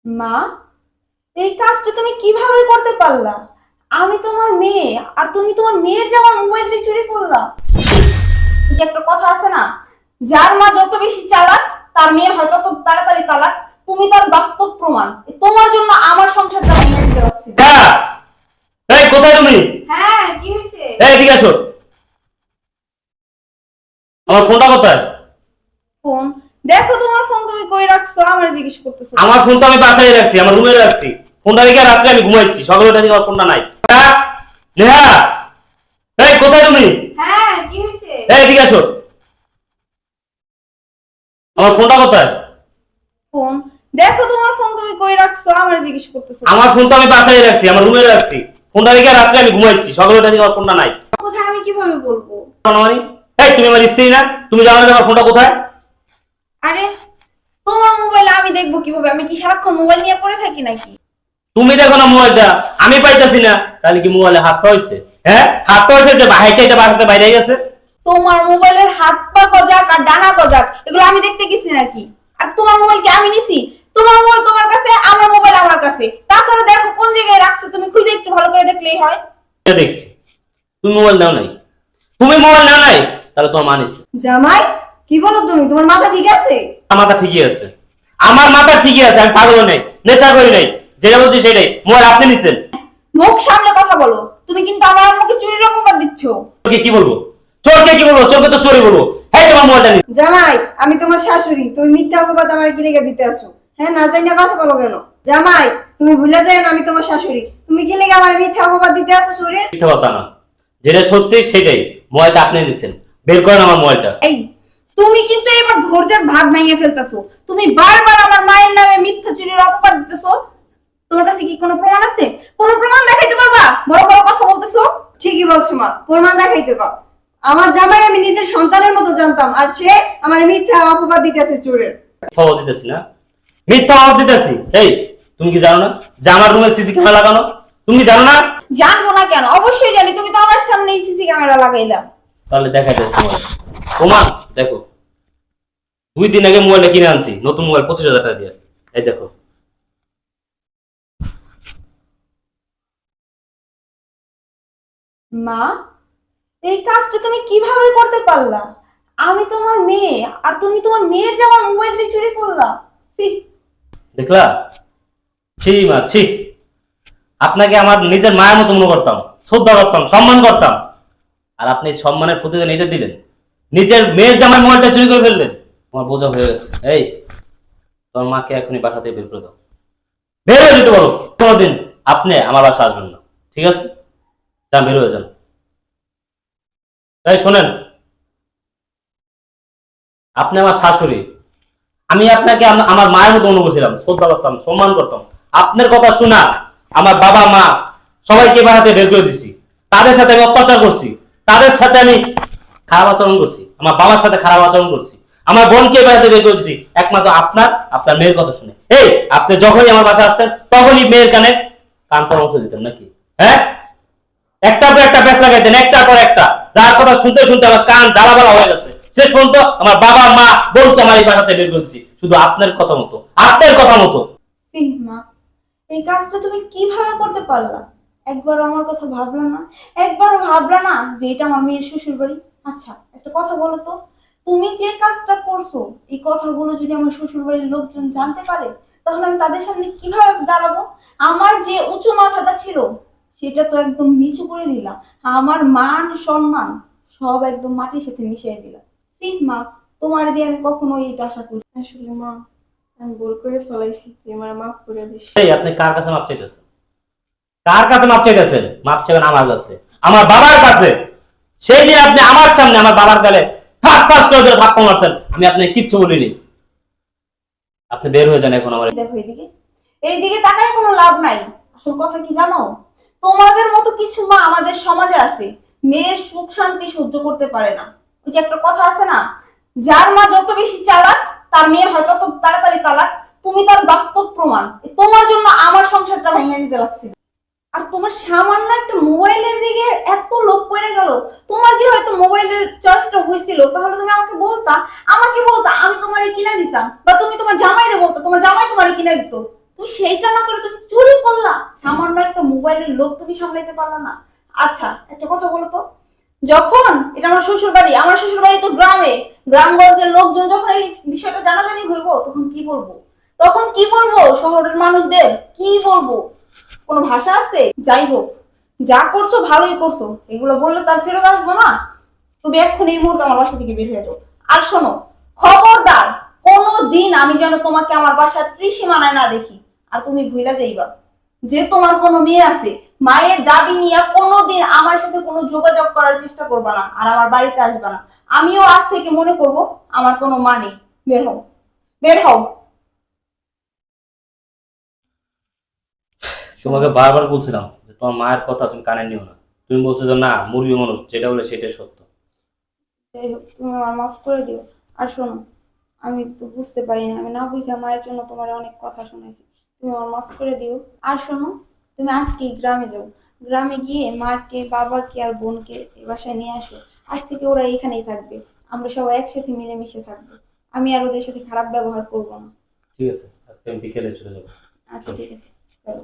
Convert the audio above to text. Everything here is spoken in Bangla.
মা, এই কাজটা তুমি কিভাবে করতে পারলা? আমি তোমার মেয়ে, আর তুমি তোমার মেয়ের জামার মোবাইলটা চুরি করলা। ওই যে একটা কথা আছে না, যার মা যত বেশি চালাক তার মেয়ে হয়তো তত তাড়াতাড়ি তালাক। তুমি তার বাস্তব প্রমাণ। তোমার জন্য আমার সংসারটা ভেঙে দিতে লাগছে। হ্যাঁ। এই কোথায় তুমি? হ্যাঁ, কি হয়েছে? এই এদিকে আসো। আমার ফোনটা কোথায়? ফোন দেখো, তোমার ফোন তুমি কই রাখছো আমার জিজ্ঞেস করতেছো? আমার ফোন তো আমি বাসায় রাখছি, আমার রুমে রাখছি। ফোনটা রেখে রাত্রে আমি ঘুমাইছি, সকালে উঠে দেখি আমার ফোনটা নাই। হ্যাঁ? নেহা, এই কোথায় তুমি? হ্যাঁ, কি হয়েছে? এই এদিকে আসো। আমার ফোনটা কোথায়? ফোন দেখো, তোমার ফোন তুমি কই রাখছো আমার জিজ্ঞেস করতেছো? আমার ফোন তো আমি বাসায় রাখছি, আমার রুমে রাখছি। ফোনটা রেখে রাত্রে আমি ঘুমাইছি, সকালে উঠে দেখি আমার ফোনটা নাই। কোথায় আমি কিভাবে বলবো? মানে এই তুমি আমার স্ত্রী না? তুমি জানো না আমার ফোনটা কোথায়? আরে, তোমার মোবাইল আমি দেখবো কিভাবে? আমি কি সারাক্ষণ মোবাইল নিয়ে পড়ে থাকি নাকি? তুমি দেখো না মোবাইলটা, আমি পাইতাছি না। তাহলে কি মোবাইলে হাত পাইছে? হ্যাঁ, হাত পাইছে যে হাইটা এটা বাসাতে বাইরে গেছে। তোমার মোবাইলের হাত পা গজাক আর ডানা গজাক এগুলো আমি দেখতে গেছি নাকি? আর তোমার মোবাইল কি আমি নিছি? তোমার মোবাইল তোমার কাছে, আমার মোবাইল আমার কাছে। তাছাড়া দেখো কোন জায়গায় রাখছো, তুমি খুঁজে একটু ভালো করে দেখলেই হয়। এটা দেখছি। তুমি মোবাইল দাও নাই, তুমি মোবাইল নাও নাই, তাহলে তোমার মানিস। জামাই, কি বলো তুমি? তোমার মাথা ঠিক আছে? আমার মাথা ঠিকই আছে, আমার মাথা ঠিকই আছে। আমি পাগল নাই, নেশা করি নাই, যেটা বলছি সেটাই। মোবাইল আপনি নিছেন। মুখ সামনে কথা বলো। তুমি কিন্তু আমার আম্মুকে চুরির অপবাদ দিচ্ছ। চোরকে কি বলবো? চোরকে কি বলবো? চোরকে তো চোরই বলবো। হ্যাঁ, তোমার মোবাইলটা নিছে। জামাই, আমি তোমার শাশুড়ি, তুমি মিথ্যা অপবাদ আমার কি লেগে দিতে আসো? হ্যাঁ, না জানি না কথা বলো কেন? জামাই, তুমি ভুলে যায় না আমি তোমার শাশুড়ি, তুমি কি লেগে আমার মিথ্যা অপবাদ দিতে আসো শরীর? মিথ্যা কথা না, যেটা সত্যি সেটাই। মোবাইলটা আপনি নিছেন, বের করেন আমার মোবাইলটা। এই, তুমি কিন্তু এবার ধৈর্যের ভাগ ভেঙে ফেলতেছো। তুমি বারবার আমার মায়ের নামে মিথ্যা চুরির অপবাদ দিতেছো। তোমার কাছে কি কোনো প্রমাণ আছে? কোনো প্রমাণ দেখাইতে পারবা? বড় বড় কথা বলতেছো। ঠিকই বলছো মা, প্রমাণ দেখাইতে পার। আমার জামাই আমি নিজের সন্তানের মতো জানতাম, আর সে আমার মিথ্যা অপবাদ দিতেছে চোরের। মিথ্যা অপবাদ দিতেছি না, মিথ্যা অপবাদ দিতেছি। এই, তুমি কি জানো না যে আমার রুমে সিসি ক্যামেরা লাগানো? তুমি জানো না? জানবো না কেন? অবশ্যই জানি। তুমি তো আমার সামনে সিসি ক্যামেরা লাগাইলা। তাহলে দেখা যায় তোমার প্রমাণ। দেখো, 2 দিন আগে মোবাইলটা কিনে আনছি, নতুন মোবাইল 25,000 টাকা দিয়ে। এই দেখো। মা, এই কাজটা তুমি কিভাবে করতে পারলা? আমি তোমার মেয়ে, আর তুমি তোমার মেয়ের জামার মোবাইলটা চুরি করলা। ছি! দেখলা? ছি মা, ছি। আপনাকে আমার নিজের মায়ের মতো মনে করতাম, শ্রদ্ধা করতাম, সম্মান করতাম। আর আপনি সম্মানের প্রতিদান এটা দিলেন, নিজের মেয়ের জামার মোবাইলটা চুরি করে ফেললেন। আমার বোঝা হয়ে গেছে। এই, তোর মাকে এখনই বাসা থেকে বের করে দাও, বের হয়ে যেতে বলো। কোনোদিন আপনি আমার বাসা আসবেন না, ঠিক আছে? যান, বের হয়ে যান। এই শোনেন, আপনি আমার শাশুড়ি, আমি আপনাকে আমার মায়ের মতো মনে করছিলাম, শ্রদ্ধা করতাম, সম্মান করতাম। আপনার কথা শোনা আমার বাবা মা সবাইকে বাড়াতে বের করে দিছি। তাদের সাথে আমি অত্যাচার করছি, তাদের সাথে আমি খারাপ আচরণ করছি, আমার বাবার সাথে খারাপ আচরণ করছি, আমার বোনকে বাড়াতে বের করে দিছি একমাত্র আপনার মেয়ের কথা শুনে। এই, আপনি যখনই আমার বাসায় আসতেন তখনই মেয়ের কানে কান পরামর্শ দিতেন নাকি? হ্যাঁ, একটার পর একটা ব্যাস লাগাইতেন, একটার পর একটা। যার কথা শুনতে শুনতে আমার কান জ্বালাবালা হয়ে গেছে। শেষ পর্যন্ত আমার বাবা মা বলছে আমার এই বাসাতে বের করছি শুধু আপনার কথা মতো, আপনার কথা মতো। ছি মা, এই কাজটা তুমি কিভাবে করতে পারলা? একবারও আমার কথা ভাবলা না? একবারও ভাবলা না যে এটা আমার মেয়ের শ্বশুর বাড়ি? আচ্ছা, একটা কথা বলো তো, তুমি যে কাজটা করছো এই কথাগুলো যদি আমার শ্বশুর বাড়ির লোকজন জানতে পারে, তাহলে আমি তাদের সামনে কিভাবে দাঁড়াবো? আমার যে উঁচু মাথাটা ছিল সেটা তো একদম নিচু করে দিলাম। আমার মান সম্মান সব একদম মাটির সাথে মিশিয়ে দিলাম। সি মা, তোমার দিয়ে আমি কখনো এটা আশা করি। আসলে মা, আমি ভুল করে ফেলাইছি, তুই আমার মাফ করে দিস। এই, আপনি কার কাছে মাপ চাইতেছেন? কার কাছে মাপ চাইতেছেন? মাপ চাইবেন আমার কাছে, আমার বাবার কাছে। সেই দিন আপনি আমার সামনে আমার বাবার গালে ফাঁস ফাঁস করে ধরে থাপ্পড় মারছেন, আমি আপনাকে কিচ্ছু বলিনি। আপনি বের হয়ে যান এখন আমার। দেখো এইদিকে, এইদিকে তাকায় কোনো লাভ নাই। আসল কথা কি জানো? তোমাদের মতো কিছু মা আমাদের সমাজে আছে, মেয়ের সুখ শান্তি সহ্য করতে পারে না। ওই যে একটা কথা আছে না, যার মা যত বেশি চালাক তার মেয়ে হয়তো তত তাড়াতাড়ি তালাক। তুমি তার বাস্তব প্রমাণ। তোমার জন্য আমার সংসারটা ভেঙে দিতে লাগছে। আর তোমার সামান্য একটা মোবাইলের দিকে এত লোভ পড়ে গেল। তোমার যে হয়তো মোবাইলের চয়েসটা হয়েছিল, তাহলে তুমি আমাকে বলতা, আমি তোমারে কিনে দিতাম। বা তুমি তোমার জামাইরে বলতো, তোমার জামাই তোমারে কিনে দিত। তুমি সেইটা না করে তুমি চুরি করলা, সামান্য একটা মোবাইলের লোভ তুমি সামলাইতে পারলা না। আচ্ছা একটা কথা বলো তো, যখন এটা আমার শ্বশুর বাড়ি, আমার শ্বশুর বাড়ি তো গ্রামে, গ্রামগঞ্জের লোকজন যখন এই বিষয়টা জানাজানি হইব তখন কি বলবো? তখন কি বলবো শহরের মানুষদের? কি বলবো? কোনো ভাষা আছে? যাই হোক, যা করছো ভালোই করছো, এগুলো বললে তার ফেরত আসবো না। তুমি এক্ষুনি এই মুহূর্তে আমার বাসা থেকে বের হয়ে যাও। আর শোনো, খবরদার কোনো দিন আমি যেন তোমাকে আমার বাসার ত্রিসীমানায় না দেখি। আর তুমি ভুলা যাইবা যে তোমার কোনো মেয়ে আছে, মায়ের দাবি নিয়ে কোনোদিন আমার সাথে কোনো যোগাযোগ করার চেষ্টা করবা না, আর আমার বাড়িতে আসবা না। আমিও আজ থেকে মনে করব আমার কোনো মা নেই। বের হও, বের হও। তোমাকে বারবার বলছিলাম যে তোমার মায়ের কথা তুমি কানে নিও না। তুমি বলছো যে না, মুরগি মানুষ যেটা বলে সেটাই সত্য। যাই হোক, তুমি আমার মাফ করে দিও। আর শোনো, আমি তো বুঝতে পারি না, আমি না বুঝা মায়ের জন্য তোমার অনেক কথা শুনেছি। তুমি আমার মাফ করে দিও। আর শোনো, তুমি আজকে গ্রামে যাও, গ্রামে গিয়ে মাকে বাবাকে আর বোনকে এই বাসায় নিয়ে আসো। আজ থেকে ওরা এখানেই থাকবে, আমরা সবাই একসাথে মিলেমিশে থাকবো। আমি আর ওদের সাথে খারাপ ব্যবহার করবো না। ঠিক আছে, আজকে আমি বিকেলে চলে যাবো। আচ্ছা ঠিক আছে, চলো।